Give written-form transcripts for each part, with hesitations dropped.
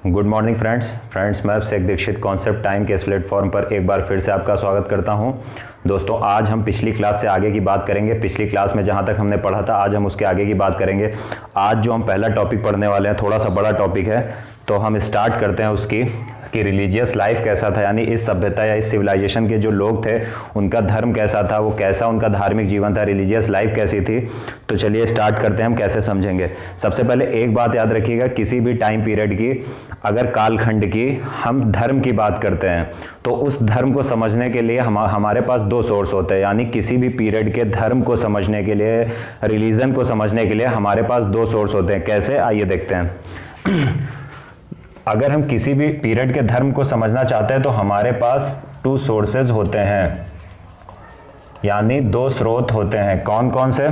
Good morning friends मैं Sheikh Dixit concept time के इस प्लेटफॉर्म पर एक बार फिर से आपका स्वागत करता हूं। दोस्तों आज हम पिछली क्लास से आगे की बात करेंगे। पिछली क्लास में जहां तक हमने पढ़ा था आज हम उसके आगे की बात करेंगे। आज जो हम पहला टॉपिक पढ़ने वाले हैं थोड़ा सा बड़ा टॉपिक है, तो हम स्टार्ट करते हैं उसकी कि रिलीजियस लाइफ कैसा था, यानी इस सभ्यता या इस सिविलाइजेशन के जो लोग थे उनका धर्म कैसा था, वो कैसा उनका धार्मिक जीवन था, रिलीजियस लाइफ कैसी थी। तो चलिए स्टार्ट करते हैं, हम कैसे समझेंगे। सबसे पहले एक बात याद रखिएगा, किसी भी टाइम पीरियड की अगर कालखंड की हम धर्म की बात करते हैं तो उस धर्म को समझने के लिए हमारे पास दो सोर्स होते हैं। यानी किसी भी पीरियड के धर्म को समझने के लिए, रिलीजन को समझने के लिए हमारे पास दो सोर्स होते हैं। कैसे, आइए देखते हैं। अगर हम किसी भी पीरियड के धर्म को समझना चाहते हैं तो हमारे पास टू सोर्सेज होते हैं, यानी दो स्रोत होते हैं। कौन कौन से?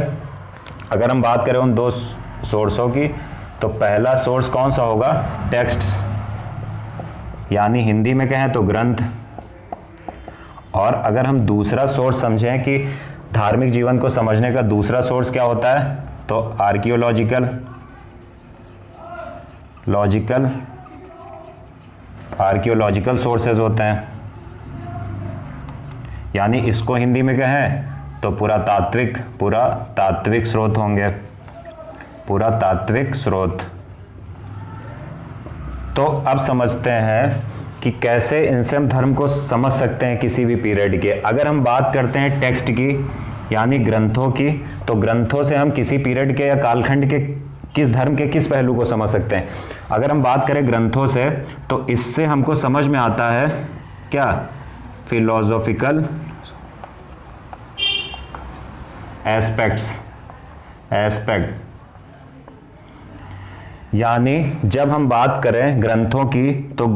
अगर हम बात करें उन दो सोर्सों की तो पहला सोर्स कौन सा होगा? टेक्स्ट्स, यानी हिंदी में कहें तो ग्रंथ। और अगर हम दूसरा सोर्स समझें कि धार्मिक जीवन को समझने का दूसरा सोर्स क्या होता है, तो आर्कियोलॉजिकल सोर्सेज होते हैं। यानी इसको हिंदी में कहें तो पुरातात्विक स्रोत होंगे, पुरातात्विक स्रोत। तो अब समझते हैं कि कैसे इनसे हम धर्म को समझ सकते हैं किसी भी पीरियड के। अगर हम बात करते हैं टेक्स्ट की, यानी ग्रंथों की, तो ग्रंथों से हम किसी पीरियड के या कालखंड के किस धर्म के किस पहलू को समझ सकते हैं। अगर हम बात करें ग्रंथों से तो इससे हमको समझ में आता है क्या? Philosophical aspect. यानी जब हम बात करें ग्रंथों की तो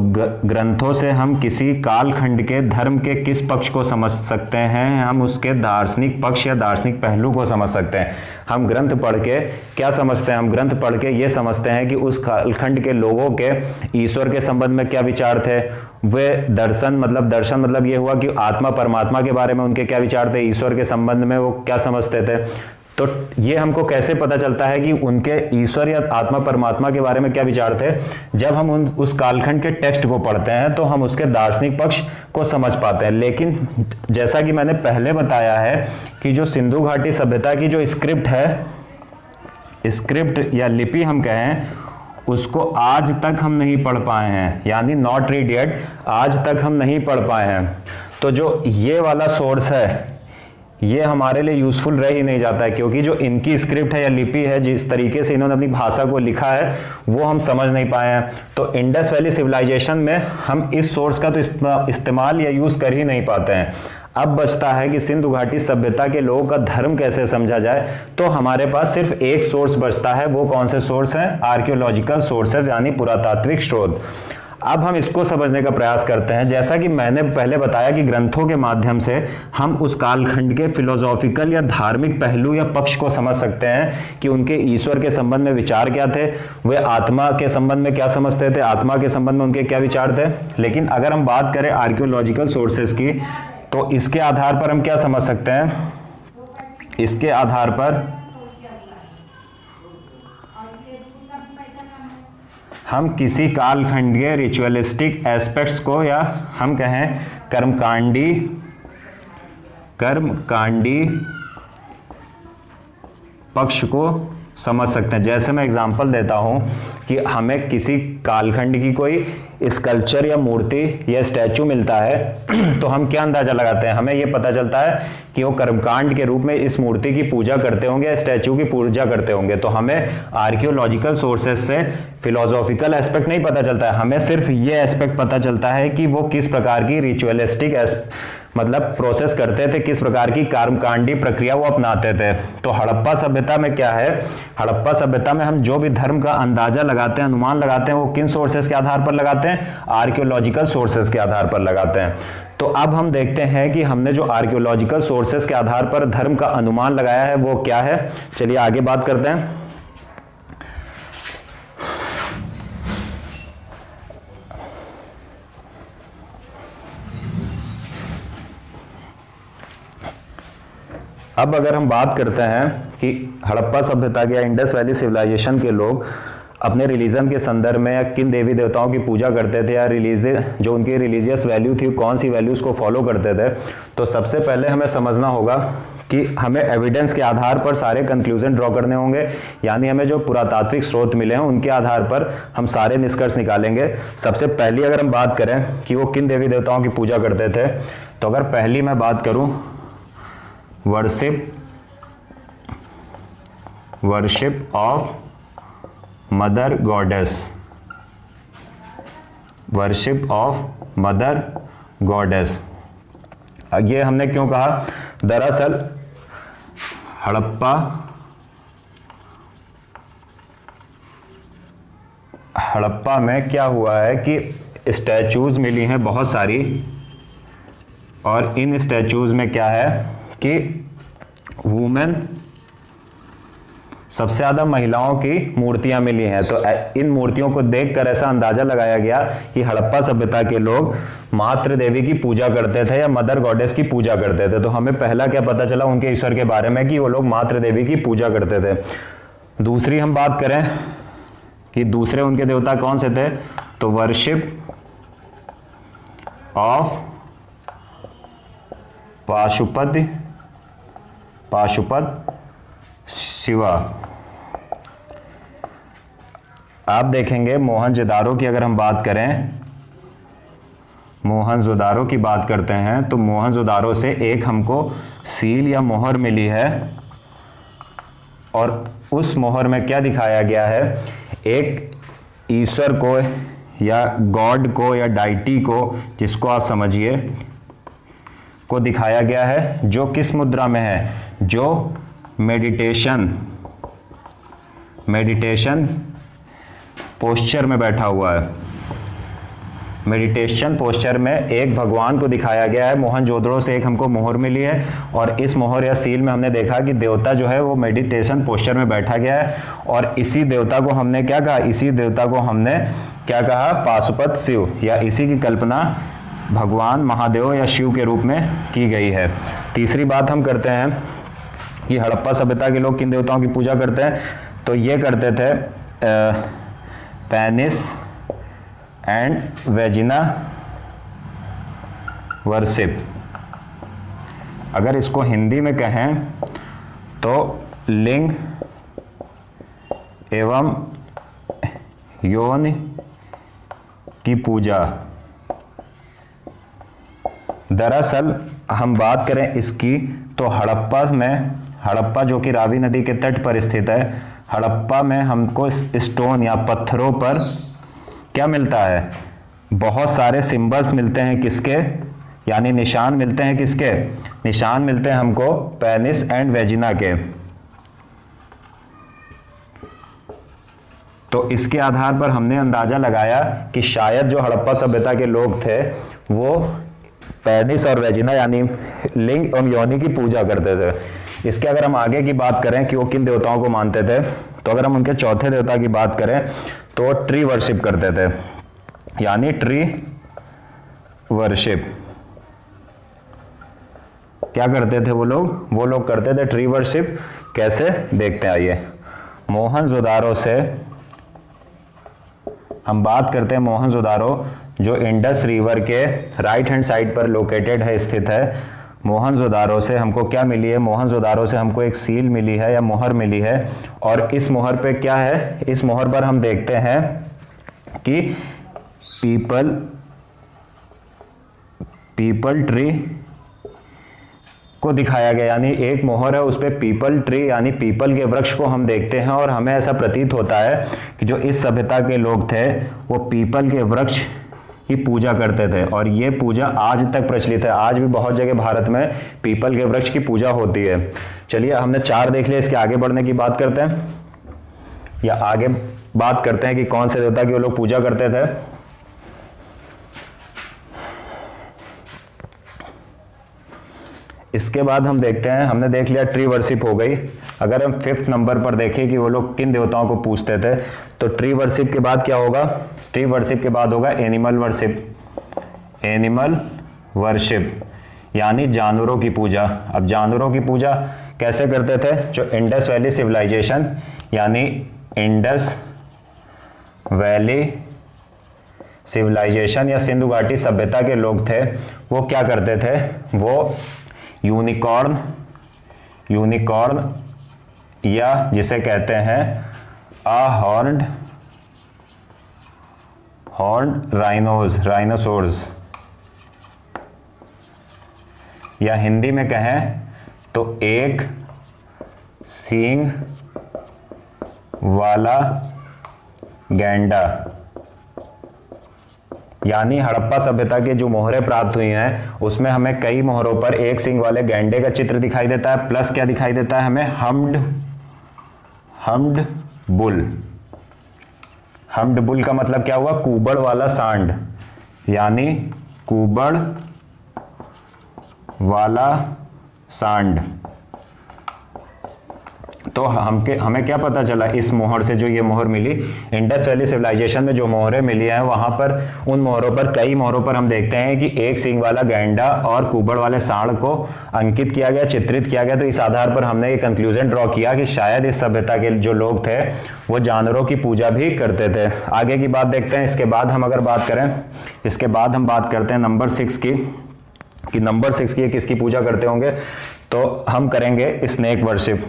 ग्रंथों से हम किसी कालखंड के धर्म के किस पक्ष को समझ सकते हैं? हम उसके दार्शनिक पक्ष या दार्शनिक पहलू को समझ सकते हैं। हम ग्रंथ पढ़ के क्या समझते हैं? हम ग्रंथ पढ़ के ये समझते हैं कि उस कालखंड के लोगों के ईश्वर के संबंध में क्या विचार थे। वे दर्शन मतलब ये हुआ कि आत्मा परमात्मा के बारे में उनके क्या विचार थे, ईश्वर के संबंध में वो क्या समझते थे। तो ये हमको कैसे पता चलता है कि उनके ईश्वर या आत्मा परमात्मा के बारे में क्या विचार थे? जब हम उस कालखंड के टेक्स्ट को पढ़ते हैं तो हम उसके दार्शनिक पक्ष को समझ पाते हैं। लेकिन जैसा कि मैंने पहले बताया है कि जो सिंधु घाटी सभ्यता की जो स्क्रिप्ट या लिपि हम कहें, उसको आज तक हम नहीं पढ़ पाए हैं, यानी नॉट रीड येट, आज तक हम नहीं पढ़ पाए हैं। तो जो ये वाला सोर्स है ये हमारे लिए यूजफुल रह ही नहीं जाता है, क्योंकि जो इनकी स्क्रिप्ट है या लिपि है, जिस तरीके से इन्होंने अपनी भाषा को लिखा है वो हम समझ नहीं पाए हैं। तो इंडस वैली सिविलाइजेशन में हम इस सोर्स का तो इस्तेमाल या यूज कर ही नहीं पाते हैं। अब बचता है कि सिंधु घाटी सभ्यता के लोगों का धर्म कैसे समझा जाए, तो हमारे पास सिर्फ एक सोर्स बचता है। वो कौन से सोर्स हैं? आर्कियोलॉजिकल सोर्सेज, यानी पुरातात्विक स्रोत। अब हम इसको समझने का प्रयास करते हैं। जैसा कि मैंने पहले बताया कि ग्रंथों के माध्यम से हम उस कालखंड के फिलोसॉफिकल या धार्मिक पहलू या पक्ष को समझ सकते हैं कि उनके ईश्वर के संबंध में विचार क्या थे, वे आत्मा के संबंध में क्या समझते थे, आत्मा के संबंध में उनके क्या विचार थे। लेकिन अगर हम बात करें आर्कियोलॉजिकल सोर्सेज की तो इसके आधार पर हम क्या समझ सकते हैं? इसके आधार पर हम किसी कालखंड के रिचुअलिस्टिक एस्पेक्ट्स को, या हम कहें कर्मकांडी पक्ष को समझ सकते हैं। जैसे मैं एग्जांपल देता हूं कि हमें किसी कालखंड की कोई स्कल्पचर या मूर्ति या स्टैचू मिलता है तो हम क्या अंदाजा लगाते हैं? हमें यह पता चलता है कि वो कर्मकांड के रूप में इस मूर्ति की पूजा करते होंगे, स्टैचू की पूजा करते होंगे। तो हमें आर्कियोलॉजिकल सोर्सेज से फिलोसॉफिकल एस्पेक्ट नहीं पता चलता है, हमें सिर्फ ये एस्पेक्ट पता चलता है कि वो किस प्रकार की रिचुअलिस्टिक मतलब प्रोसेस करते थे, किस प्रकार की कर्मकांडी प्रक्रिया वो अपनाते थे। तो हड़प्पा सभ्यता में क्या है? हड़प्पा सभ्यता में हम जो भी धर्म का अंदाजा लगाते हैं, अनुमान लगाते हैं, वो किन सोर्सेस के आधार पर लगाते हैं? आर्कियोलॉजिकल सोर्सेस के आधार पर लगाते हैं। तो अब हम देखते हैं कि हमने जो आर्कियोलॉजिकल सोर्सेस के आधार पर धर्म का अनुमान लगाया है वो क्या है। चलिए आगे बात करते हैं। अब अगर हम बात करते हैं कि हड़प्पा सभ्यता के या इंडस वैली सिविलाइजेशन के लोग अपने रिलीजन के संदर्भ में या किन देवी देवताओं की पूजा करते थे, या जो उनकी रिलीजियस वैल्यू थी कौन सी वैल्यूज़ को फॉलो करते थे, तो सबसे पहले हमें समझना होगा कि हमें एविडेंस के आधार पर सारे कंक्लूजन ड्रॉ करने होंगे, यानी हमें जो पुरातात्विक स्रोत मिले हैं उनके आधार पर हम सारे निष्कर्ष निकालेंगे। सबसे पहली अगर हम बात करें कि वो किन देवी देवताओं की पूजा करते थे, तो अगर पहली मैं बात करूं worship of mother goddess, worship of mother goddess. ये हमने क्यों कहा, दरअसल हड़प्पा में क्या हुआ है कि स्टैचूज मिली हैं बहुत सारी, और इन स्टैचूज में क्या है कि वुमेन, सबसे ज़्यादा महिलाओं की मूर्तियां मिली हैं। तो इन मूर्तियों को देखकर ऐसा अंदाजा लगाया गया कि हड़प्पा सभ्यता के लोग मातृ देवी की पूजा करते थे या मदर गॉडेस की पूजा करते थे। तो हमें पहला क्या पता चला उनके ईश्वर के बारे में कि वो लोग मातृ देवी की पूजा करते थे। दूसरी हम बात करें कि दूसरे उनके देवता कौन से थे, तो वर्शिप ऑफ पाशुपत शिवा। आप देखेंगे मोहनजोदारो की अगर हम बात करें, मोहनजोदारो की बात करते हैं, तो मोहनजोदारो से एक हमको सील या मोहर मिली है, और उस मोहर में क्या दिखाया गया है, एक ईश्वर को या गॉड को या डाइटी को, जिसको आप समझिए, को दिखाया गया है, जो किस मुद्रा में है, जो मेडिटेशन पोस्चर में बैठा हुआ है। मेडिटेशन पोस्चर में एक भगवान को दिखाया गया है। मोहनजोदड़ो से एक हमको मोहर मिली है, और इस मोहर या सील में हमने देखा कि देवता जो है वो मेडिटेशन पोस्चर में बैठा गया है, और इसी देवता को हमने क्या कहा, इसी देवता को हमने क्या कहा, पाशुपत शिव, या इसी की कल्पना भगवान महादेव या शिव के रूप में की गई है। तीसरी बात हम करते हैं कि हड़प्पा सभ्यता के लोग किन देवताओं की पूजा करते हैं, तो ये करते थे पेनिस एंड वेजिना वर्शिप। अगर इसको हिंदी में कहें तो लिंग एवं योनि की पूजा। दरअसल हम बात करें इसकी, तो हड़प्पा जो कि रावी नदी के तट पर स्थित है, हड़प्पा में हमको स्टोन या पत्थरों पर क्या मिलता है, बहुत सारे सिंबल्स मिलते हैं। किसके, यानी निशान मिलते हैं, किसके निशान मिलते हैं हमको, पेनिस एंड वेजिना के। तो इसके आधार पर हमने अंदाजा लगाया कि शायद जो हड़प्पा सभ्यता के लोग थे वो पेनिस और वेजिना यानी लिंग एवं योनि की पूजा करते थे। इसके अगर हम आगे की बात करें कि वो किन देवताओं को मानते थे, तो अगर हम उनके चौथे देवता की बात करें तो ट्री वर्शिप करते थे, यानी ट्री वर्शिप। क्या करते थे वो लोग करते थे ट्री वर्शिप। कैसे, देखते हैं आइए। मोहनजोदारो से हम बात करते हैं, मोहनजोदारो जो इंडस रिवर के राइट हैंड साइड पर लोकेटेड है, स्थित है। मोहनजोदारो से हमको क्या मिली है, मोहनजोदारो से हमको एक सील मिली है या मोहर मिली है, और इस मोहर पे क्या है, इस मोहर पर हम देखते हैं कि पीपल ट्री को दिखाया गया, यानी एक मोहर है उस पे पीपल ट्री यानी पीपल के वृक्ष को हम देखते हैं, और हमें ऐसा प्रतीत होता है कि जो इस सभ्यता के लोग थे वो पीपल के वृक्ष की पूजा करते थे, और ये पूजा आज तक प्रचलित है। आज भी बहुत जगह भारत में पीपल के वृक्ष की पूजा होती है। चलिए, हमने 4 देख लिया, इसके आगे बढ़ने की बात करते हैं, या आगे बात करते हैं कि कौन से देवता की वो लोग पूजा करते थे। इसके बाद हम देखते हैं, हमने देख लिया ट्री वर्शिप हो गई। अगर हम 5th नंबर पर देखें कि वो लोग किन देवताओं को पूजते थे, तो ट्री वर्शिप के बाद क्या होगा, ट्री वर्शिप के बाद होगा एनिमल वर्शिप यानी जानवरों की पूजा। अब जानवरों की पूजा कैसे करते थे, जो इंडस वैली सिविलाइजेशन यानी इंडस वैली सिविलाइजेशन या सिंधु घाटी सभ्यता के लोग थे, वो क्या करते थे, वो यूनिकॉर्न या जिसे कहते हैं हॉर्न्ड राइनोसोर्स, या हिंदी में कहें तो एक सींग वाला गैंडा। यानी हड़प्पा सभ्यता के जो मोहरें प्राप्त हुई हैं उसमें हमें कई मोहरों पर एक सींग वाले गैंडे का चित्र दिखाई देता है, प्लस क्या दिखाई देता है हमें, हम्ड बुल का मतलब क्या हुआ, कुबड़ वाला सांड, यानी कुबड़ वाला सांड। तो हमें क्या पता चला इस मोहर से, जो ये मोहर मिली इंडस वैली सिविलाइजेशन में जो मोहरें मिली हैं वहां पर, उन मोहरों पर, कई मोहरों पर हम देखते हैं कि एक सींग वाला गैंडा और कुबड़ वाले सांड को अंकित किया गया, चित्रित किया गया। तो इस आधार पर हमने ये कंक्लूजन ड्रॉ किया कि शायद इस सभ्यता के जो लोग थे वो जानवरों की पूजा भी करते थे। आगे की बात देखते हैं। इसके बाद हम अगर बात करें, इसके बाद हम बात करते हैं नंबर 6 की, कि नंबर 6 की किसकी पूजा करते होंगे, तो हम करेंगे स्नेक वर्शिप।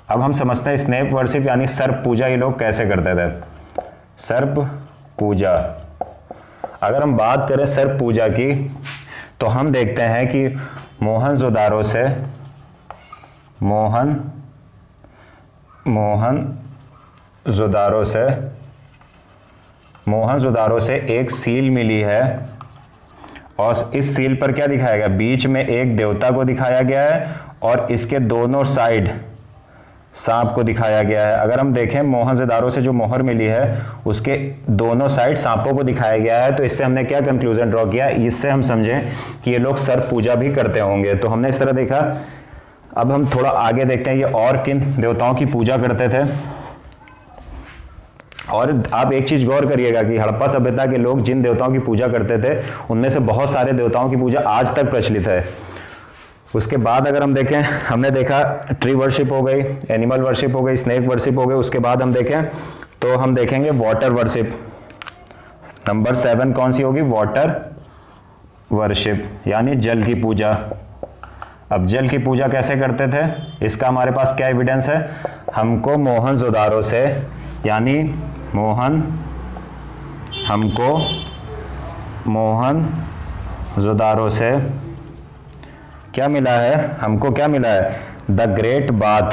अब हम समझते हैं स्नेक वर्शिप यानी सर्प पूजा ये लोग कैसे करते थे। सर्प पूजा, अगर हम बात करें सर्प पूजा की, तो हम देखते हैं कि मोहनजोदारो से एक सील मिली है, और इस सील पर क्या दिखाया गया, बीच में एक देवता को दिखाया गया है और इसके दोनों साइड सांप को दिखाया गया है। अगर हम देखें मोहनजोदारो से जो मोहर मिली है उसके दोनों साइड सांपों को दिखाया गया है। तो इससे हमने क्या कंक्लूजन ड्रॉ किया, इससे हम समझें कि ये लोग सर्प पूजा भी करते होंगे। तो हमने इस तरह देखा। अब हम थोड़ा आगे देखते हैं ये और किन देवताओं की पूजा करते थे। और आप एक चीज गौर करिएगा कि हड़प्पा सभ्यता के लोग जिन देवताओं की पूजा करते थे उनमें से बहुत सारे देवताओं की पूजा आज तक प्रचलित है। उसके बाद अगर हम देखें, हमने देखा ट्री वर्शिप हो गई, एनिमल वर्शिप हो गई, स्नेक वर्शिप हो गई। उसके बाद हम देखें तो हम देखेंगे वाटर वर्शिप। नंबर 7 कौन सी होगी, वाटर वर्शिप, यानी जल की पूजा। अब जल की पूजा कैसे करते थे, इसका हमारे पास क्या एविडेंस है, हमको मोहनजोदारो से, यानी मोहनजोदारो से क्या मिला है, हमको क्या मिला है, द ग्रेट बाथ।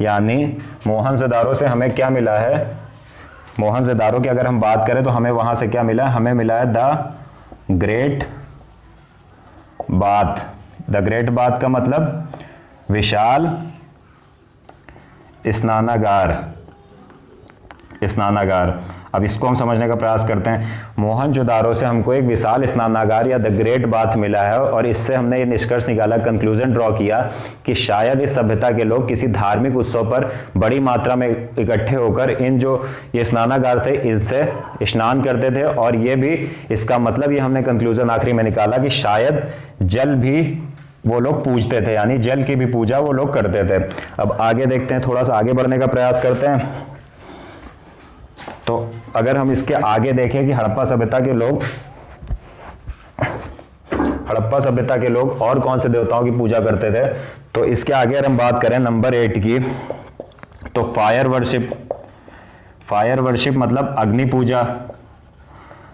यानी मोहनजोदारो से हमें क्या मिला है, मोहनजोदारो की अगर हम बात करें तो हमें वहां से क्या मिला, हमें मिला है the great bath. The great bath का मतलब विशाल स्नानागार। अब इसको हम समझने का प्रयास करते हैं। मोहनजोदारो से हमको एक विशाल स्नानागार या द ग्रेट बाथ मिला है, और इससे हमने ये निष्कर्ष निकाला, कंक्लूजन ड्रॉ किया कि शायद इस सभ्यता के लोग किसी धार्मिक उत्सव पर बड़ी मात्रा में इकट्ठे होकर इन जो ये स्नानागार थे इनसे स्नान करते थे। और ये भी इसका मतलब ये हमने कंक्लूजन आखिरी में निकाला कि शायद जल भी वो लोग पूजते थे, यानी जल की भी पूजा वो लोग करते थे। अब आगे देखते हैं, थोड़ा सा आगे बढ़ने का प्रयास करते हैं। तो अगर हम इसके आगे देखें कि हड़प्पा सभ्यता के लोग और कौन से देवताओं की पूजा करते थे, तो इसके आगे अगर हम बात करें नंबर 8 की, तो फायर वर्शिप मतलब अग्नि पूजा।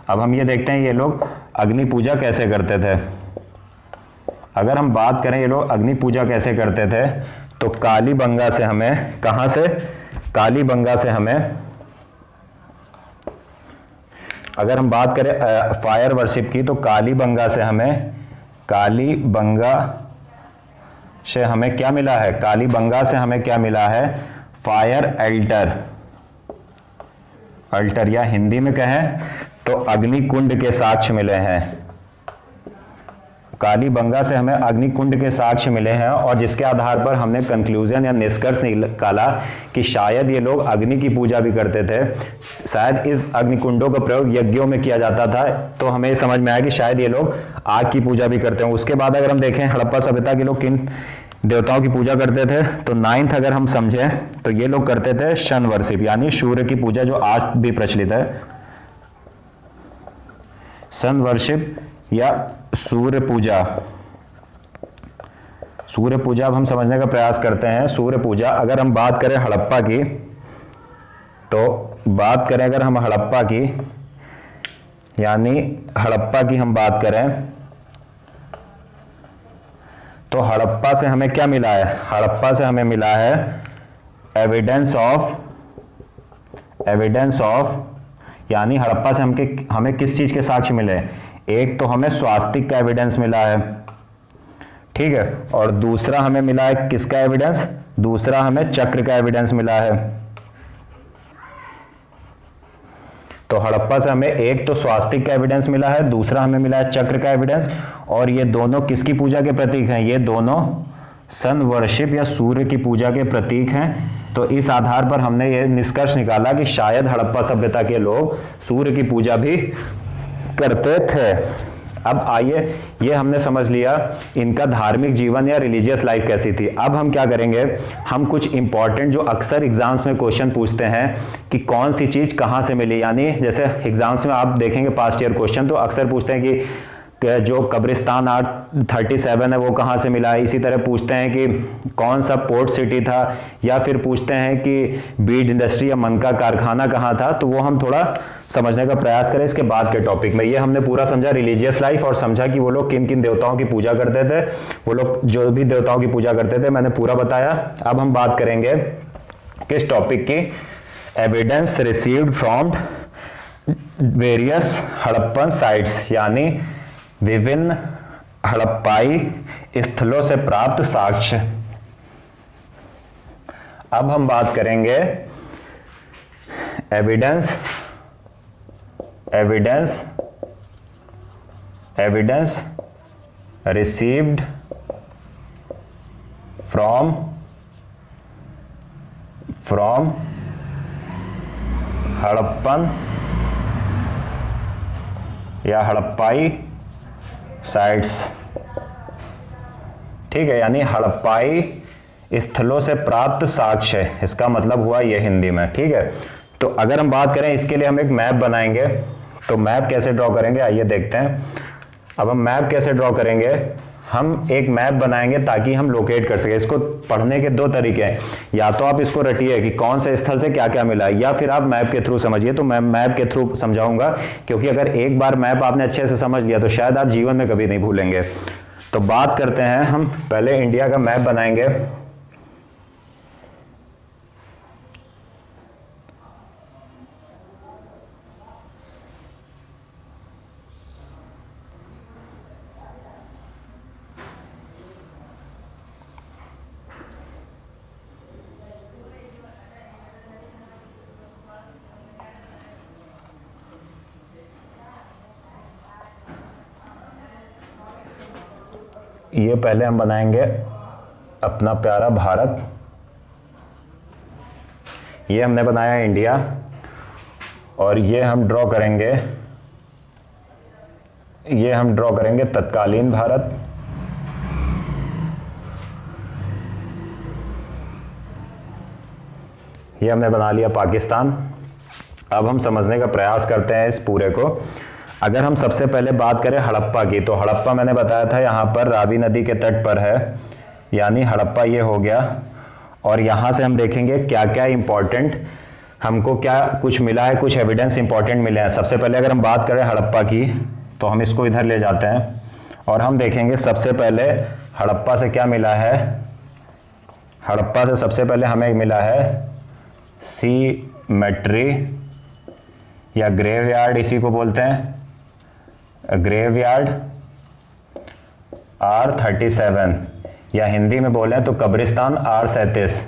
अब हम ये देखते हैं ये लोग अग्नि पूजा कैसे करते थे। अगर हम बात करें ये लोग अग्नि पूजा कैसे करते थे, तो कालीबंगा से हमें, कहां से, कालीबंगा से हमें, अगर हम बात करें फायर वर्शिप की, तो कालीबंगा से हमें क्या मिला है, कालीबंगा से हमें क्या मिला है, फायर अल्टर, या हिंदी में कहें तो अग्नि कुंड के साक्ष्य मिले हैं। कालीबंगा से हमें अग्निकुंड के साक्ष्य मिले हैं, और जिसके आधार पर हमने कंक्लूजन या निष्कर्ष निकाला कि शायद ये लोग अग्नि की पूजा भी करते थे। शायद इस अग्निकुंडों का प्रयोग यज्ञों में किया जाता था, तो हमें समझ में आया कि शायद ये लोग आग की पूजा भी करते हैं। उसके बाद अगर हम देखें हड़प्पा सभ्यता के लोग देवताओं की पूजा करते थे। तो 9th अगर हम समझें तो ये लोग करते थे सन वर्शिप, यानी सूर्य की पूजा, जो आज भी प्रचलित है। सन वर्शिप या सूर्य पूजा। सूर्य पूजा अब हम समझने का प्रयास करते हैं। सूर्य पूजा अगर हम बात करें हड़प्पा की, तो बात करें अगर हम हड़प्पा की, यानी हड़प्पा की हम बात करें तो हड़प्पा से हमें क्या मिला है? हड़प्पा से हमें मिला है एविडेंस ऑफ, यानी हड़प्पा से हमें किस चीज के साक्ष्य मिले? एक तो हमें स्वास्तिक का एविडेंस मिला है, ठीक है, और दूसरा हमें मिला है किसका एविडेंस? दूसरा हमें चक्र का एविडेंस मिला है। तो हड़प्पा से हमें एक तो स्वास्तिक का एविडेंस मिला है, दूसरा हमें मिला है चक्र का एविडेंस, और ये दोनों किसकी पूजा के प्रतीक हैं? ये दोनों सन वर्शिप या सूर्य की पूजा के प्रतीक हैं। तो इस आधार पर हमने ये निष्कर्ष निकाला कि शायद हड़प्पा सभ्यता के लोग सूर्य की पूजा भी करते थे। अब आइए, ये हमने समझ लिया इनका धार्मिक जीवन या रिलीजियस लाइफ कैसी थी। अब हम क्या करेंगे, हम कुछ इंपॉर्टेंट जो अक्सर एग्जाम्स में क्वेश्चन पूछते हैं कि कौन सी चीज कहां से मिली, यानी जैसे एग्जाम्स में आप देखेंगे पास्ट ईयर क्वेश्चन तो अक्सर पूछते हैं कि जो कब्रिस्तान आर्ट 37 है वो कहाँ से मिला है। इसी तरह पूछते हैं कि कौन सा पोर्ट सिटी था, या फिर पूछते हैं कि बीड इंडस्ट्री या मन का कारखाना कहाँ था। तो वो हम थोड़ा समझने का प्रयास करें इसके बाद के टॉपिक में। ये हमने पूरा समझा रिलीजियस लाइफ, और समझा कि वो लोग किन किन देवताओं की पूजा करते थे। वो लोग जो भी देवताओं की पूजा करते थे मैंने पूरा बताया। अब हम बात करेंगे किस टॉपिक की? Evidence received from various Harappan sites, यानी विभिन्न हड़प्पाई स्थलों से प्राप्त साक्ष्य। अब हम बात करेंगे एविडेंस रिसीव्ड फ्रॉम हड़प्पन या हड़प्पाई साइट्स, ठीक है, यानी हड़प्पाई स्थलों से प्राप्त साक्ष्य, इसका मतलब हुआ ये हिंदी में, ठीक है। तो अगर हम बात करें इसके लिए हम एक मैप बनाएंगे, तो मैप कैसे ड्रॉ करेंगे आइए देखते हैं। अब हम मैप कैसे ड्रॉ करेंगे? हम एक मैप बनाएंगे ताकि हम लोकेट कर सके। इसको पढ़ने के दो तरीके हैं, या तो आप इसको रटिए कि कौन से स्थल से क्या क्या मिला है, या फिर आप मैप के थ्रू समझिए। तो मैं मैप के थ्रू समझाऊंगा, क्योंकि अगर एक बार मैप आपने अच्छे से समझ लिया तो शायद आप जीवन में कभी नहीं भूलेंगे। तो बात करते हैं, हम पहले इंडिया का मैप बनाएंगे। ये पहले हम बनाएंगे अपना प्यारा भारत, ये हमने बनाया इंडिया, और ये हम ड्रॉ करेंगे तत्कालीन भारत। ये हमने बना लिया पाकिस्तान। अब हम समझने का प्रयास करते हैं इस पूरे को। अगर हम सबसे पहले बात करें हड़प्पा की, तो हड़प्पा मैंने बताया था यहाँ पर रावी नदी के तट पर है, यानी हड़प्पा ये हो गया। और यहाँ से हम देखेंगे क्या क्या इंपॉर्टेंट हमको क्या कुछ मिला है, कुछ एविडेंस इंपॉर्टेंट मिले हैं। सबसे पहले अगर हम बात करें हड़प्पा की, तो हम इसको इधर ले जाते हैं और हम देखेंगे सबसे पहले हड़प्पा से क्या मिला है। हड़प्पा से सबसे पहले हमें मिला है सीमेट्री या ग्रेवयार्ड, इसी को बोलते हैं ग्रेवयार्ड R37, या हिंदी में बोले तो कब्रिस्तान R37।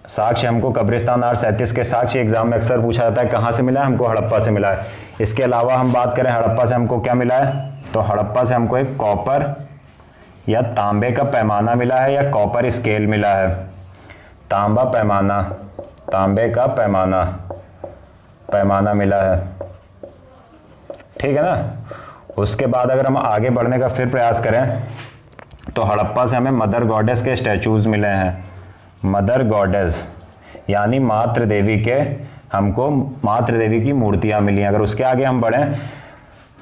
साक्ष्य हमको कब्रिस्तान R37 के साक्ष्य एग्जाम में अक्सर पूछा जाता है कहाँ से मिला है, हमको हड़प्पा से मिला है। इसके अलावा हम बात करें हड़प्पा से हमको क्या मिला है, तो हड़प्पा से हमको एक कॉपर या तांबे का पैमाना मिला है, या कॉपर स्केल मिला है। तांबा पैमाना, तांबे का पैमाना मिला है, ठीक है ना। उसके बाद अगर हम आगे बढ़ने का फिर प्रयास करें तो हड़प्पा से हमें मदर गॉडेस के स्टैचूज मिले हैं, मदर गॉडेस यानी मातृ देवी के, हमको मातृ देवी की मूर्तियां मिली हैं। अगर उसके आगे हम बढ़ें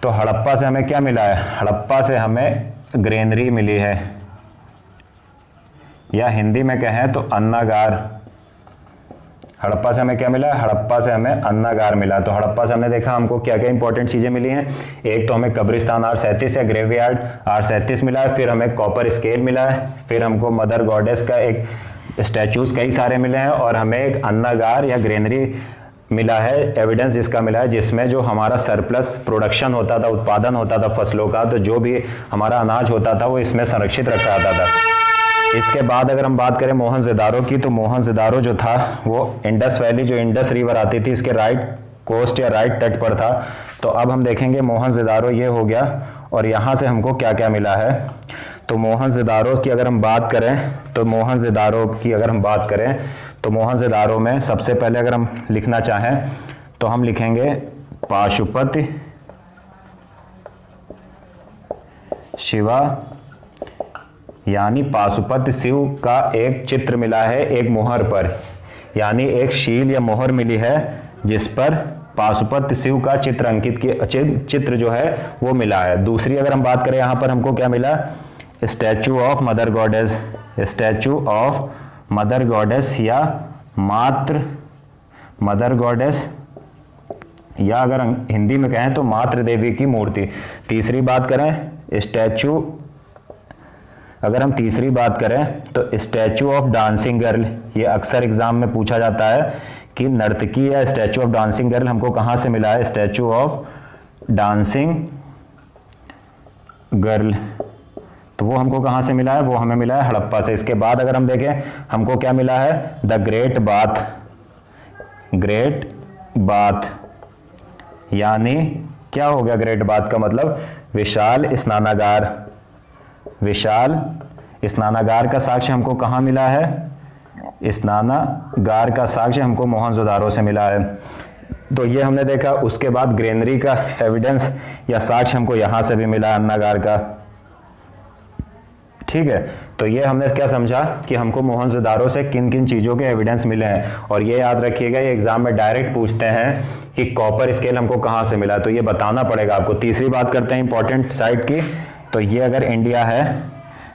तो हड़प्पा से हमें क्या मिला है, हड़प्पा से हमें ग्रेनरी मिली है, या हिंदी में कहें तो अन्नागार। हड़प्पा से हमें क्या मिला है, हड़प्पा से हमें अन्नागार मिला। तो हड़प्पा से हमने देखा हमको क्या क्या इंपॉर्टेंट चीजें मिली हैं। एक तो हमें कब्रिस्तान R37 या ग्रेवयार्ड R37 मिला है, फिर हमें कॉपर स्केल मिला है, फिर हमको मदर गॉडेस का एक स्टैचूज कई सारे मिले हैं, और हमें एक अन्नागार या ग्रेनरी मिला है, एविडेंस जिसका मिला है, जिसमें जो हमारा सरप्लस प्रोडक्शन होता था, उत्पादन होता था फसलों का, तो जो भी हमारा अनाज होता था वो इसमें संरक्षित रखा जाता था। इसके बाद अगर हम बात करें मोहनजोदारो की, तो मोहनजोदारो जो था वो इंडस वैली, जो इंडस रिवर आती थी, इसके राइट कोस्ट या राइट तट पर था। तो अब हम देखेंगे मोहनजोदारो ये हो गया, और यहाँ से हमको क्या क्या मिला है। तो मोहनजोदारो की अगर हम बात करें, तो मोहनजोदारो की अगर हम बात करें तो मोहनजोदारो में सबसे पहले अगर हम लिखना चाहें तो हम लिखेंगे पाशुपति शिवा, यानी पाशुपत शिव का एक चित्र मिला है एक मोहर पर, यानी एक शील या मोहर मिली है जिस पर पाशुपत शिव का चित्र अंकित चित्र जो है वो मिला है। दूसरी अगर हम बात करें यहाँ पर हमको क्या मिला, statue of mother goddess, statue of mother goddess या मातृ मदर गॉडेस, या अगर हिंदी में कहें तो मातृ देवी की मूर्ति। तीसरी बात करें स्टैचू, अगर हम तीसरी बात करें तो स्टैचू ऑफ डांसिंग गर्ल, ये अक्सर एग्जाम में पूछा जाता है कि नर्तकी या स्टैचू ऑफ डांसिंग गर्ल हमको कहाँ से मिला है, स्टैचू ऑफ डांसिंग गर्ल, तो वो हमको कहाँ से मिला है, वो हमें मिला है हड़प्पा से। इसके बाद अगर हम देखें हमको क्या मिला है, the great bath, great bath यानी क्या हो गया, ग्रेट बाथ का मतलब विशाल स्नानागार, विशाल स्नानागार का साक्ष्य हमको कहाँ मिला है, स्नानागार का साक्ष्य हमको मोहनजोदारो से मिला है। तो ये हमने देखा। उसके बाद ग्रेनरी का एविडेंस या साक्ष्य हमको यहाँ से भी मिला अन्नागार का, ठीक है। तो ये हमने क्या समझा कि हमको मोहनजोदारो से किन किन चीज़ों के एविडेंस मिले हैं। और ये याद रखिएगा, ये एग्जाम में डायरेक्ट पूछते हैं कि कॉपर स्केल हमको कहाँ से मिला, तो ये बताना पड़ेगा आपको। तीसरी बात करते हैं इंपॉर्टेंट साइट की, तो ये अगर इंडिया है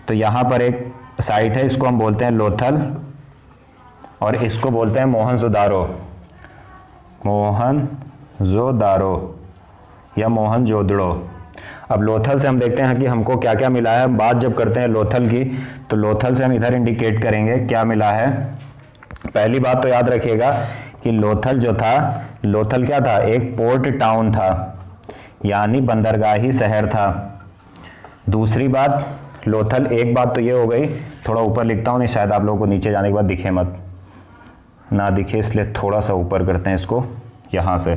तो यहाँ पर एक साइट है, इसको हम बोलते हैं लोथल, और इसको बोलते हैं मोहनजोदारो, मोहनजोदारो या मोहनजोदड़ो। अब लोथल से हम देखते हैं कि हमको क्या क्या मिला है। बात जब करते हैं लोथल की, तो लोथल से हम इधर इंडिकेट करेंगे क्या मिला है। पहली बात तो याद रखिएगा कि लोथल जो था, लोथल क्या था, एक पोर्ट टाउन था, यानी बंदरगाही शहर था। दूसरी बात, लोथल, एक बात तो ये हो गई, थोड़ा ऊपर लिखता हूँ, नहीं शायद आप लोगों को नीचे जाने के बाद दिखे मत, ना दिखे, इसलिए थोड़ा सा ऊपर करते हैं इसको यहाँ से।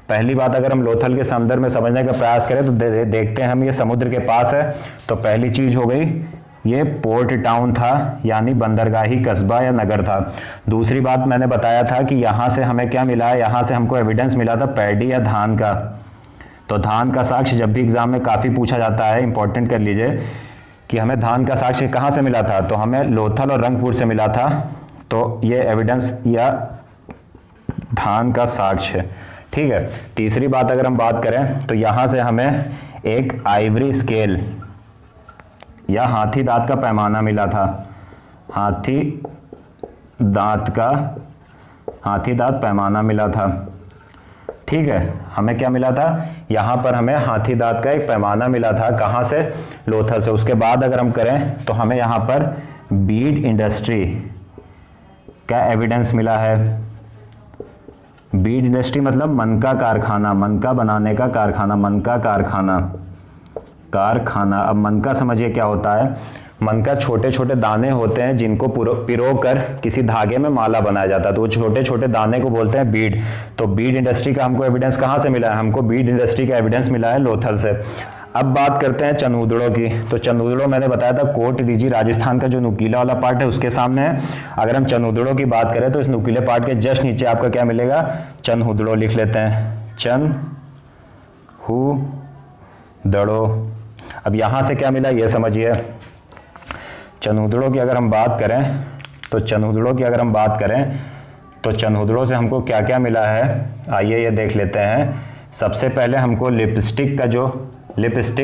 पहली बात, अगर हम लोथल के संदर्भ में समझने का प्रयास करें तो देखते हैं हम ये समुद्र के पास है, तो पहली चीज हो गई ये पोर्ट टाउन था, यानी बंदरगाही कस्बा या नगर था। दूसरी बात मैंने बताया था कि यहाँ से हमें क्या मिला है, यहाँ से हमको एविडेंस मिला था पैडी या धान का। तो धान का साक्ष्य जब भी एग्जाम में काफ़ी पूछा जाता है, इंपॉर्टेंट कर लीजिए कि हमें धान का साक्ष्य कहाँ से मिला था, तो हमें लोथल और रंगपुर से मिला था। तो ये एविडेंस या धान का साक्ष्य है, ठीक है। तीसरी बात अगर हम बात करें तो यहाँ से हमें एक आइवरी स्केल या हाथी दांत का पैमाना मिला था, हाथी दांत पैमाना मिला था, ठीक है। हमें क्या मिला था, यहाँ पर हमें हाथी दांत का एक पैमाना मिला था, कहाँ से, लोथल से। उसके बाद अगर हम करें तो हमें यहाँ पर बीड इंडस्ट्री का एविडेंस मिला है। बीड इंडस्ट्री मतलब मनका कारखाना, मनका बनाने का कारखाना, मनका कारखाना। अब मनका समझिए क्या होता है, मनका छोटे छोटे दाने होते हैं जिनको पिरो कर किसी धागे में माला बनाया जाता है, तो वो छोटे छोटे दाने को बोलते हैं बीड। तो बीड इंडस्ट्री का हमको एविडेंस कहाँ से मिला है, हमको बीड इंडस्ट्री का एविडेंस मिला है लोथल से। अब बात करते हैं चनूदड़ों की। तो चनूदड़ों मैंने बताया था कोट दीजिए, राजस्थान का जो नुकीला वाला पार्ट है उसके सामने है। अगर हम चनूदड़ों की बात करें तो इस नुकीले पार्ट के जस्ट नीचे आपका क्या मिलेगा, चनहुदड़ो लिख लेते हैं, चनहुदड़ो। अब यहाँ से क्या मिला ये समझिए, चनहुदड़ों की अगर हम बात करें तो चनहुदड़ों से हमको क्या क्या मिला है, आइए ये देख लेते हैं। सबसे पहले हमको लिपस्टिक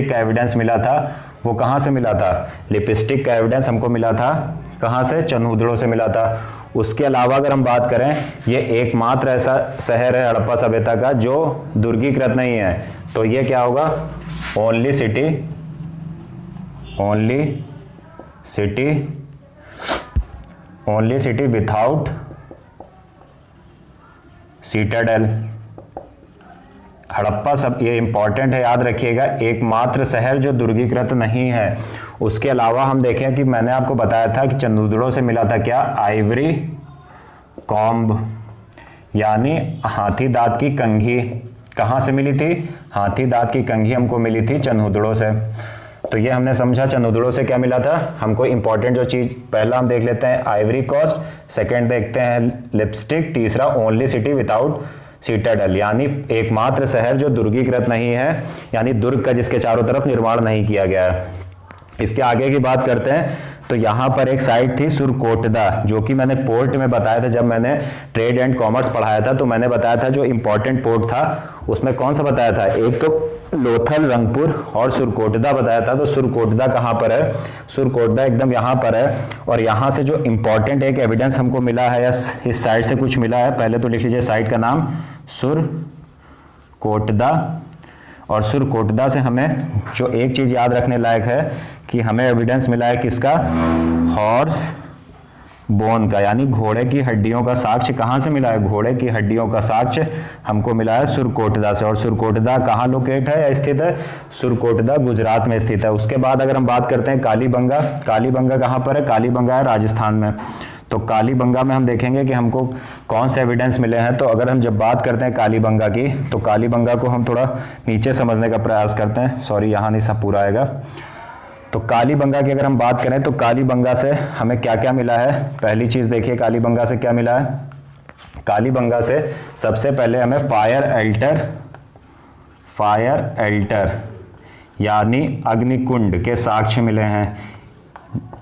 का एविडेंस मिला था, वो कहाँ से मिला था? लिपस्टिक का एविडेंस हमको मिला था कहाँ से? चनहुदड़ों से मिला था। उसके अलावा अगर हम बात करें, ये एकमात्र ऐसा शहर है हड़प्पा सभ्यता का जो दुर्गीकृत नहीं है, तो ये क्या होगा? Only city without Citadel. Harappa सब, ये इंपॉर्टेंट है, याद रखिएगा, एकमात्र शहर जो दुर्गीकृत नहीं है। उसके अलावा हम देखें कि मैंने आपको बताया था कि चनहुदड़ों से मिला था क्या? आइवरी कॉम्ब, यानी हाथी दांत की कंघी। कहाँ से मिली थी? हाथी दांत की कंघी हमको मिली थी चनहुदड़ों से। तो ये हमने समझा चनहुदड़ों से क्या मिला था हमको। इंपॉर्टेंट जो चीज पहला हम देख लेते हैं आइवरी कोस्ट, सेकंड देखते हैं लिपस्टिक, तीसरा ओनली सिटी विदाउट सिटाडेल, यानी एकमात्र शहर जो दुर्गीकृत नहीं है, यानी दुर्ग का जिसके चारों तरफ निर्माण नहीं किया गया है। इसके आगे की बात करते हैं तो यहाँ पर एक साइट थी सुरकोटदा, जो कि मैंने पोर्ट में बताया था जब मैंने ट्रेड एंड कॉमर्स पढ़ाया था, तो मैंने बताया था जो इंपॉर्टेंट पोर्ट था उसमें कौन सा बताया था? एक तो लोथल, रंगपुर और सुरकोटदा बताया था। तो सुरकोटदा कहाँ पर है? सुरकोटदा एकदम यहाँ पर है। और यहाँ से जो इंपॉर्टेंट एक एविडेंस हमको मिला है, या इस साइट से कुछ मिला है, पहले तो लिख लीजिए साइट का नाम सुरकोटदा। और सुरकोटदा से हमें जो एक चीज याद रखने लायक है कि हमें एविडेंस मिला है किसका? हॉर्स बोन का, यानी घोड़े की हड्डियों का साक्ष्य। कहाँ से मिला है? घोड़े की हड्डियों का साक्ष्य हमको मिला है सुरकोटदा से। और सुरकोटदा कहाँ लोकेट है या स्थित है? सुरकोटदा गुजरात में स्थित है। उसके बाद अगर हम बात करते हैं कालीबंगा, कालीबंगा कहाँ पर है? कालीबंगा है राजस्थान में। तो कालीबंगा में हम देखेंगे कि हमको कौन से एविडेंस मिले हैं। तो अगर हम जब बात करते हैं कालीबंगा की, तो कालीबंगा को हम थोड़ा नीचे समझने का प्रयास करते हैं। सॉरी, यहाँ नहीं सब पूरा आएगा। तो कालीबंगा की अगर हम बात करें तो कालीबंगा से हमें क्या क्या मिला है? पहली चीज देखिए कालीबंगा से क्या मिला है। कालीबंगा से सबसे पहले हमें फायर एल्टर यानी अग्निकुंड के साक्ष्य मिले हैं।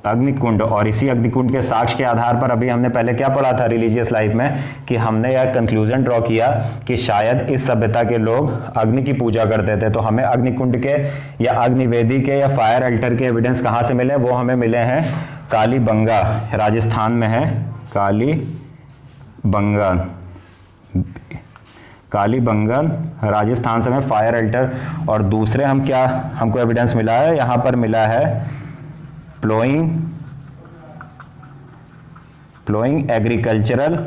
अग्निकुंड, और इसी अग्निकुंड के साक्ष्य के आधार पर अभी हमने पहले क्या पढ़ा था रिलीजियस लाइफ में, कि हमने यह कंक्लूजन ड्रॉ किया कि शायद इस सभ्यता के लोग अग्नि की पूजा करते थे। तो हमें अग्निकुंड के या अग्निवेदी के या फायर अल्टर के एविडेंस कहाँ से मिले? वो हमें मिले हैं कालीबंगा, राजस्थान में है कालीबंगा राजस्थान से हमें फायर अल्टर। और दूसरे हम क्या हमको एविडेंस मिला है? यहाँ पर मिला है प्लोइंग एग्रीकल्चरल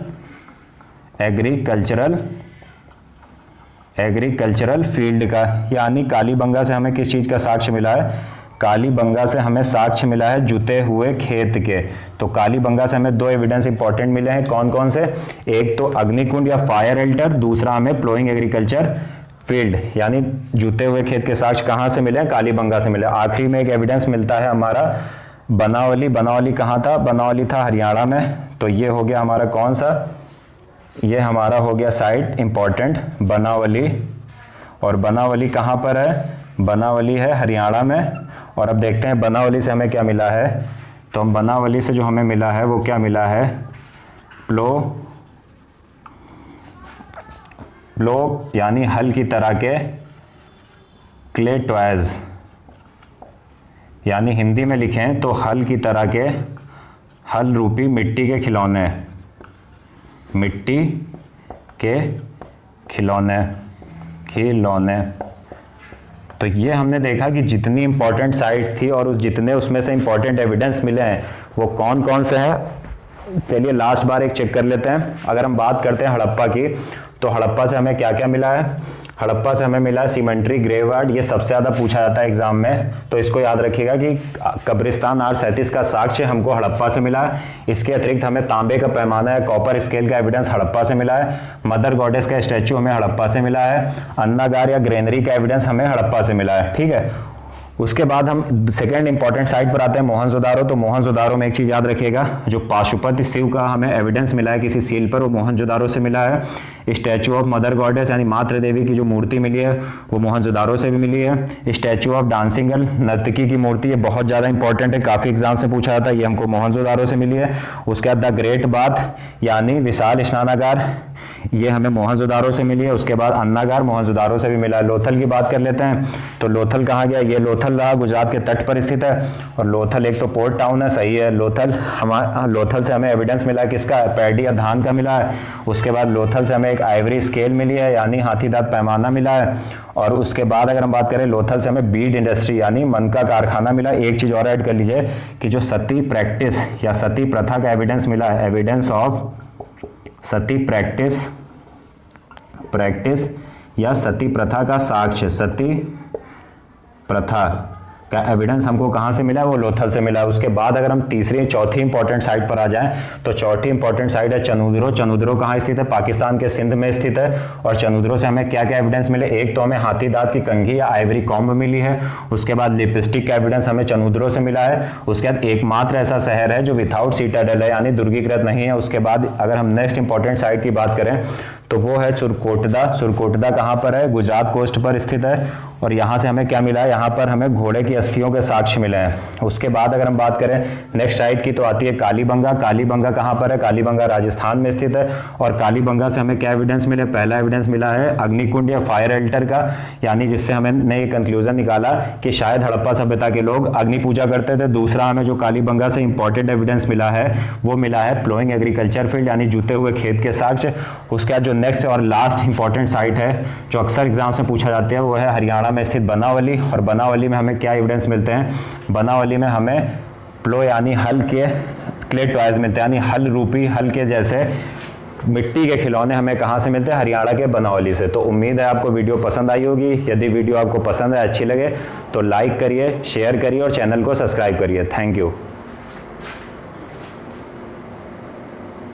फील्ड का, यानी कालीबंगा से हमें किस चीज का साक्ष्य मिला है? कालीबंगा से हमें साक्ष्य मिला है जुते हुए खेत के। तो कालीबंगा से हमें दो एविडेंस इंपॉर्टेंट मिले हैं। कौन कौन से? एक तो अग्निकुंड या फायर एल्टर, दूसरा हमें प्लोइंग एग्रीकल्चर फील्ड, यानी जूते हुए खेत के साक्ष्य कहाँ से मिले? कालीबंगा से मिले। आखिरी में एक एविडेंस मिलता है हमारा बनावली कहाँ था? बनावली था हरियाणा में। तो ये हो गया हमारा कौन सा? ये हमारा हो गया साइट इंपॉर्टेंट बनावली। और बनावली कहाँ पर है? बनावली है हरियाणा में। और अब देखते हैं बनावली से हमें क्या मिला है। तो हम बनावली से जो हमें मिला है वो क्या मिला है? प्लो यानी हल की तरह के क्ले टॉयज, यानी हिंदी में लिखें तो हल की तरह के, हल रूपी मिट्टी के खिलौने, तो ये हमने देखा कि जितनी इंपॉर्टेंट साइट्स थी और जितने उसमें से इंपॉर्टेंट एविडेंस मिले हैं वो कौन कौन से हैं। चलिए लास्ट बार एक चेक कर लेते हैं। अगर हम बात करते हैं हड़प्पा की, तो हड़प्पा से हमें क्या क्या मिला है? हड़प्पा से हमें मिला सीमेंट्री ग्रेवयार्ड, ये सबसे ज़्यादा पूछा जाता है एग्जाम में, तो इसको याद रखिएगा कि कब्रिस्तान R37 का साक्ष्य हमको हड़प्पा से मिला है। इसके अतिरिक्त हमें तांबे का पैमाना है, कॉपर स्केल का एविडेंस हड़प्पा से मिला है। मदर गॉडेस का स्टैचू हमें हड़प्पा से मिला है। अन्नागार या ग्रेनरी का एविडेंस हमें हड़प्पा से मिला है। ठीक है। उसके बाद हम सेकेंड इंपॉर्टेंट साइट पर आते हैं मोहनजोदारो। तो मोहनजोदारो में एक चीज़ याद रखिएगा, जो पाशुपति शिव का हमें एविडेंस मिला है किसी सील पर, वो मोहनजोदारो से मिला है। स्टैचू ऑफ मदर गॉडेस यानी मातृ देवी की जो मूर्ति मिली है वो मोहनजोदारो से भी मिली है। स्टैचू ऑफ डांसिंग गर्ल नर्तकी की मूर्ति, ये बहुत ज़्यादा इंपॉर्टेंट है, काफ़ी एग्जाम से पूछा जाता है, ये हमको मोहनजोदारो से मिली है। उसके बाद द ग्रेट बाथ यानी विशाल स्नानागार, ये हमें मोहनजोदारो से मिली है। उसके बाद अन्नागार मोहनजोदारो से भी मिला है। लोथल की बात कर लेते हैं, तो लोथल कहाँ गया, ये लोथल रहा, गुजरात के तट पर स्थित है। और लोथल एक तो पोर्ट टाउन है, सही है। लोथल से हमें एविडेंस मिला है किसका, पैडी या धान का मिला है। उसके बाद लोथल से हमें एक आइवरी स्केल मिली है यानी हाथीदांत पैमाना मिला है। और उसके बाद अगर हम बात करें लोथल से हमें बीड इंडस्ट्री यानी मन का कारखाना मिला। एक चीज़ और ऐड कर लीजिए कि जो सती प्रैक्टिस या सती प्रथा का एविडेंस मिला है, एविडेंस ऑफ सती प्रैक्टिस या सती प्रथा का साक्ष्य, सती प्रथा का एविडेंस हमको कहाँ से मिला है, वो लोथल से मिला है। उसके बाद अगर हम तीसरी चौथी इंपॉर्टेंट साइट पर आ जाएं, तो चौथी इंपॉर्टेंट साइट है चनूदरो। चनूदरो कहाँ स्थित है, पाकिस्तान के सिंध में स्थित है। और चनूदरो से हमें क्या क्या एविडेंस मिले, एक तो हमें हाथी दांत की कंघी या आइवरी कॉम्ब मिली है। उसके बाद लिपस्टिक का एविडेंस हमें चनूदरो से मिला है। उसके बाद एकमात्र ऐसा शहर है जो विथआउट सीटाडेल है यानी दुर्गीकृत नहीं है। उसके बाद अगर हम नेक्स्ट इंपॉर्टेंट साइट की बात करें तो वो है सुरकोटदा। सुरकोटदा कहाँ पर है, गुजरात कोस्ट पर स्थित है। और यहाँ से हमें क्या मिला है, यहाँ पर हमें घोड़े की अस्थियों के साक्ष्य मिले हैं। उसके बाद अगर हम बात करें नेक्स्ट साइट की तो आती है कालीबंगा। कालीबंगा कहाँ पर है, कालीबंगा राजस्थान में स्थित है। और कालीबंगा से हमें क्या एविडेंस मिले, पहला एविडेंस मिला है अग्निकुंड या फायर एल्टर का, यानी जिससे हमने ये कंक्लूजन निकाला कि शायद हड़प्पा सभ्यता के लोग अग्नि पूजा करते थे। दूसरा हमें जो कालीबंगा से इंपॉर्टेंट एविडेंस मिला है वो मिला है प्लोइंग एग्रीकल्चर फील्ड यानी जूते हुए खेत के साक्ष्य। उसके बाद जो नेक्स्ट और लास्ट इंपॉर्टेंट साइट है जो अक्सर एग्जाम्स में पूछा जाती है वो है हरियाणा में स्थित बनावली। और बनावली में हमें क्या एविडेंस मिलते हैं, बनावली में हमें प्लो यानी हल के क्ले टॉयज मिलते हैं, यानी हल रूपी हल के जैसे मिट्टी के खिलौने हमें कहाँ से मिलते हैं, हरियाणा के बनावली से। तो उम्मीद है आपको वीडियो पसंद आई होगी। यदि वीडियो आपको पसंद है, अच्छी लगे तो लाइक करिए, शेयर करिए और चैनल को सब्सक्राइब करिए। Thank you.